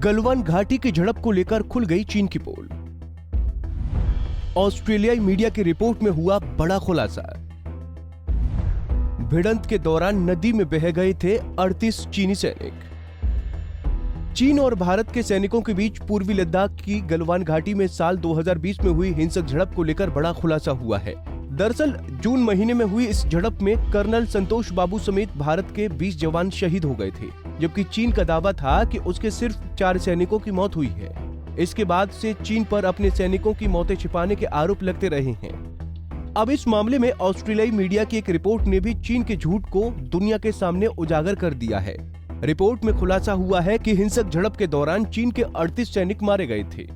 गलवान घाटी की झड़प को लेकर खुल गई चीन की पोल। ऑस्ट्रेलियाई मीडिया की रिपोर्ट में हुआ बड़ा खुलासा। भिड़ंत के दौरान नदी में बह गए थे 38 चीनी सैनिक। चीन और भारत के सैनिकों के बीच पूर्वी लद्दाख की गलवान घाटी में साल 2020 में हुई हिंसक झड़प को लेकर बड़ा खुलासा हुआ है। दरअसल जून महीने में हुई इस झड़प में कर्नल संतोष बाबू समेत भारत के 20 जवान शहीद हो गए थे, जबकि चीन का दावा था कि उसके सिर्फ 4 सैनिकों की मौत हुई है। इसके बाद से चीन पर अपने सैनिकों की मौतें छिपाने के आरोप लगते रहे हैं। अब इस मामले में ऑस्ट्रेलियाई मीडिया की एक रिपोर्ट ने भी चीन के झूठ को दुनिया के सामने उजागर कर दिया है। रिपोर्ट में खुलासा हुआ है कि हिंसक झड़प के दौरान चीन के 38 सैनिक मारे गए थे।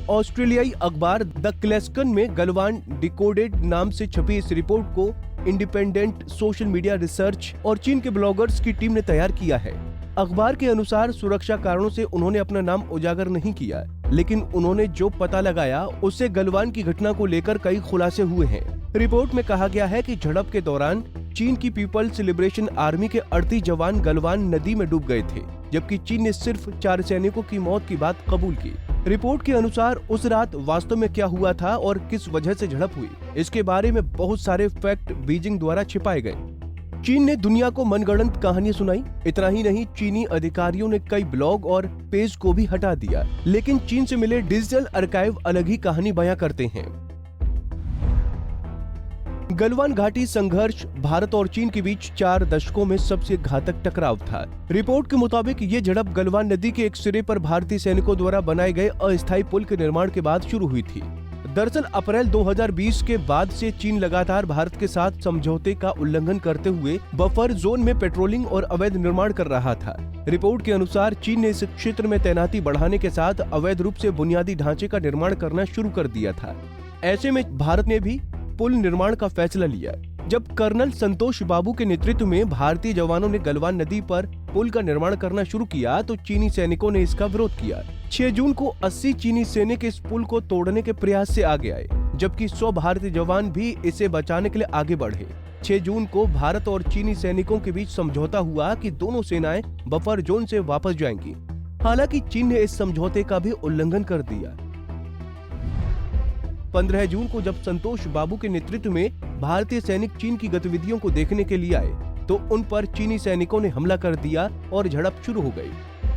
ऑस्ट्रेलियाई अखबार द क्लेस्कन में गलवान डिकोडेड नाम से छपी इस रिपोर्ट को इंडिपेंडेंट सोशल मीडिया रिसर्च और चीन के ब्लॉगर्स की टीम ने तैयार किया है। अखबार के अनुसार सुरक्षा कारणों से उन्होंने अपना नाम उजागर नहीं किया, लेकिन उन्होंने जो पता लगाया उससे गलवान की घटना को लेकर कई खुलासे हुए हैं। रिपोर्ट में कहा गया है कि झड़प के दौरान चीन की पीपल्स लिबरेशन आर्मी के 38 जवान गलवान नदी में डूब गए थे, जबकि चीन ने सिर्फ 4 सैनिकों की मौत की बात कबूल की। रिपोर्ट के अनुसार उस रात वास्तव में क्या हुआ था और किस वजह से झड़प हुई, इसके बारे में बहुत सारे फैक्ट बीजिंग द्वारा छिपाए गए। चीन ने दुनिया को मनगढ़ंत कहानियां सुनाई। इतना ही नहीं, चीनी अधिकारियों ने कई ब्लॉग और पेज को भी हटा दिया, लेकिन चीन से मिले डिजिटल आर्काइव अलग ही कहानी बयां करते हैं। गलवान घाटी संघर्ष भारत और चीन के बीच 4 दशकों में सबसे घातक टकराव था। रिपोर्ट के मुताबिक ये झड़प गलवान नदी के एक सिरे पर भारतीय सैनिकों द्वारा बनाए गए अस्थायी पुल के निर्माण के बाद शुरू हुई थी। दरअसल अप्रैल 2020 के बाद से चीन लगातार भारत के साथ समझौते का उल्लंघन करते हुए बफर जोन में पेट्रोलिंग और अवैध निर्माण कर रहा था। रिपोर्ट के अनुसार चीन ने इस क्षेत्र में तैनाती बढ़ाने के साथ अवैध रूप से बुनियादी ढांचे का निर्माण करना शुरू कर दिया था। ऐसे में भारत ने भी पुल निर्माण का फैसला लिया। जब कर्नल संतोष बाबू के नेतृत्व में भारतीय जवानों ने गलवान नदी पर पुल का निर्माण करना शुरू किया तो चीनी सैनिकों ने इसका विरोध किया। 6 जून को 80 चीनी सैनिक इस पुल को तोड़ने के प्रयास से आगे आए, जबकि 100 भारतीय जवान भी इसे बचाने के लिए आगे बढ़े। 6 जून को भारत और चीनी सैनिकों के बीच समझौता हुआ कि दोनों सेनाएं बफर जोन से वापस जाएंगी। हालांकि चीन ने इस समझौते का भी उल्लंघन कर दिया। 15 जून को जब संतोष बाबू के नेतृत्व में भारतीय सैनिक चीन की गतिविधियों को देखने के लिए आए तो उन पर चीनी सैनिकों ने हमला कर दिया और झड़प शुरू हो गई।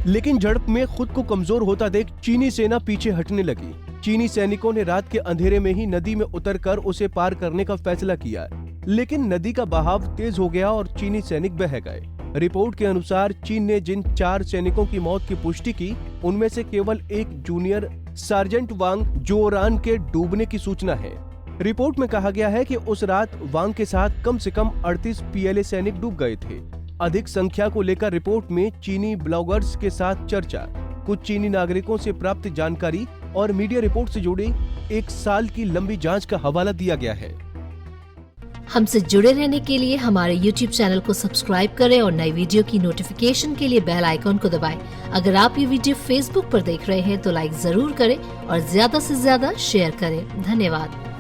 लेकिन झड़प में खुद को कमजोर होता देख चीनी सेना पीछे हटने लगी। चीनी सैनिकों ने रात के अंधेरे में ही नदी में उतरकर उसे पार करने का फैसला किया, लेकिन नदी का बहाव तेज हो गया और चीनी सैनिक बह गए। रिपोर्ट के अनुसार चीन ने जिन 4 सैनिकों की मौत की पुष्टि की, उनमें से केवल एक जूनियर सार्जेंट वांग जोरान के डूबने की सूचना है। रिपोर्ट में कहा गया है कि उस रात वांग के साथ कम से कम 38 पीएलए सैनिक डूब गए थे। अधिक संख्या को लेकर रिपोर्ट में चीनी ब्लॉगर्स के साथ चर्चा, कुछ चीनी नागरिकों से प्राप्त जानकारी और मीडिया रिपोर्ट से जुड़ी 1 साल की लंबी जांच का हवाला दिया गया है। हमसे जुड़े रहने के लिए हमारे YouTube चैनल को सब्सक्राइब करें और नई वीडियो की नोटिफिकेशन के लिए बेल आइकॉन को दबाएं। अगर आप ये वीडियो Facebook पर देख रहे हैं तो लाइक जरूर करें और ज्यादा से ज्यादा शेयर करें। धन्यवाद।